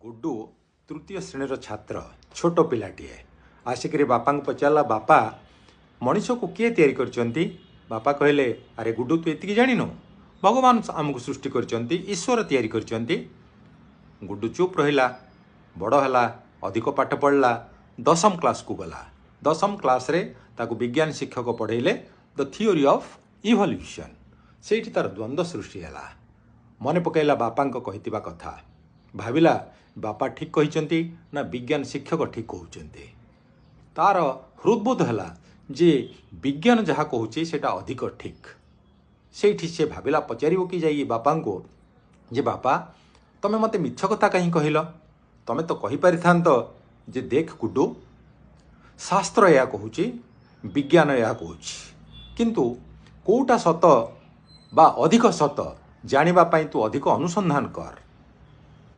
गुड्डू तृतीय श्रेणीर छात्र छोट पिलाटीए आसिक बापा को पचारा बापा मनीष को किए तैयारी करचंती। बापा कहले अरे गुड्डू तू एतिकी जानिनु भगवान आमको सृष्टि करचंती ईश्वर तैयारी करचंती। गुड्डू चुप रहिला बड़ है अधिक पाठ पढ़ला 10वीं क्लास को गला। 10वीं क्लास रे ताको विज्ञान शिक्षक पढ़ेले द थियोरी ऑफ इवोल्यूशन। सेठी तार द्वंद्व सृष्टि है। मन पकईला बापा कहितिबा कथा भाविला बापा ठीक कहिचंती ना विज्ञान शिक्षक ठीक कहउचंती। तार हृदबोध है जे विज्ञान जहाँ कहूँ सेटा अधिक ठीक। सेठी से भाविला पचारिबो कि जाई बापा को जे बापा तमे मते मिछ कथा कहीं कहल तमे तो कहि परिथांत जे देख गुड्डू शास्त्र या कहूँ विज्ञान या कहूँ किंतु कोटा सत बा अधिक सत जानिबा पई तू अधिक अनुसंधान कर।